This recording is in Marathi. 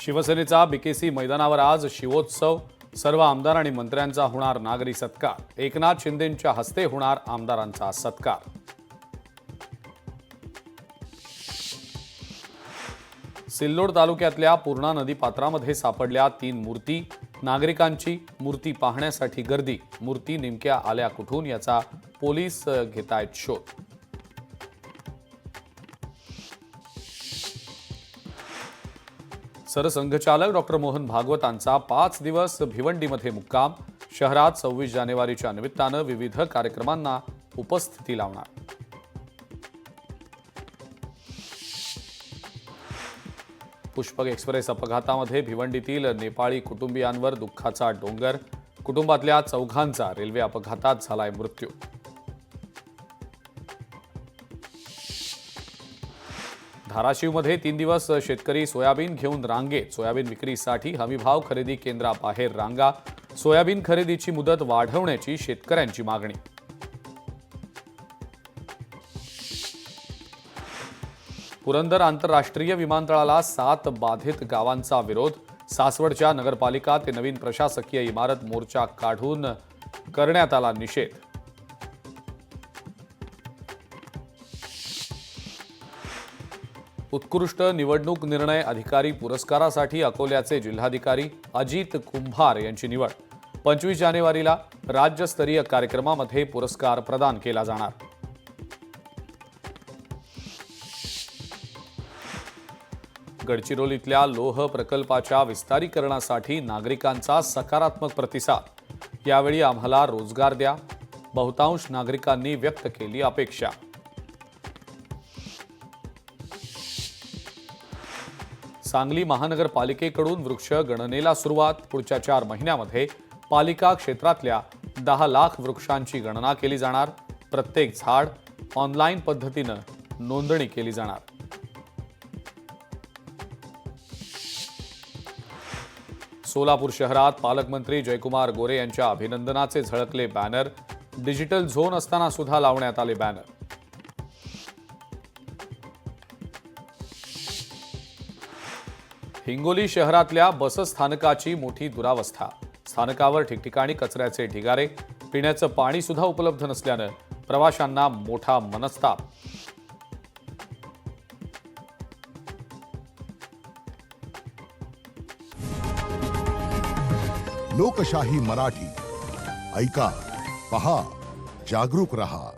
शिवसेनेचा बीकेसी मैदानावर आज शिवोत्सव। सर्व आमदार आणि मंत्र्यांचा होणार नागरी सत्कार। एकनाथ शिंदेंच्या हस्ते होणार आमदारांचा सत्कार। सिल्लोड तालुक्यातल्या पूर्णा नदी पात्रामध्ये सापडल्या 3 मूर्ती। नागरिकांची मूर्ती पाहण्यासाठी गर्दी। मूर्ती नेमक्या आल्या कुठून याचा पोलीस घेतायत शोध। सरसंघचालक डॉक्टर मोहन भागवतांचा 5 दिवस भिवंडीमध्ये मुक्काम। शहरात 26 जानेवारीच्या निमित्तानं विविध कार्यक्रमांना उपस्थिती लावणार। पुष्पक एक्सप्रेस अपघातामध्ये भिवंडीतील नेपाळी कुटुंबियांवर दुःखाचा डोंगर। कुटुंबातल्या 4घांचा रेल्वे अपघातात झालाय मृत्यू। धाराशिवमध्ये 3 दिवस शेतकरी सोयाबीन घेऊन रांगेत। सोयाबीन विक्रीसाठी हमीभाव खरेदी केंद्राबाहेर रांगा। सोयाबीन खरेदीची मुदत वाढवण्याची शेतकऱ्यांची मागणी। पुरंदर आंतरराष्ट्रीय विमानतळाला 7 बाधित गावांचा विरोध। सासवडच्या नगरपालिका ते नवीन प्रशासकीय इमारत मोर्चा काढून करण्यात आला निषेध। उत्कृष्ट निवडणूक निर्णय अधिकारी पुरस्कारासाठी अकोल्याचे जिल्हाधिकारी अजित कुंभार यांची निवड। 25 जानेवारीला राज्यस्तरीय कार्यक्रमामध्ये पुरस्कार प्रदान केला जाणार। गडचिरोलीतल्या लोह प्रकल्पाच्या विस्तारीकरणासाठी नागरिकांचा सकारात्मक प्रतिसाद। यावेळी आम्हाला रोजगार द्या, बहुतांश नागरिकांनी व्यक्त केली अपेक्षा। सांगली महानगरपालिकेकडून वृक्ष गणनेला सुरुवात। पुढच्या 4 महिन्यामध्ये पालिका क्षेत्रातल्या 10 लाख वृक्षांची गणना केली जाणार। प्रत्येक झाड ऑनलाईन पद्धतीनं नोंदणी केली जाणार। सोलापूर शहरात पालकमंत्री जयकुमार गोरे यांच्या अभिनंदनाचे झळकले बॅनर। डिजिटल झोन असताना सुद्धा लावण्यात आले बॅनर। हिंगोली शहरातल्या बसस्थानकाची मोठी दुरावस्था। स्थानकावर ठिकठिकाणी कचऱ्याचे ढिगारे। पिण्याचं पाणी सुद्धा उपलब्ध नसल्यानं प्रवाशांना मोठा मनस्ताप। लोकशाही मराठी ऐका, पहा, जागरूक रहा।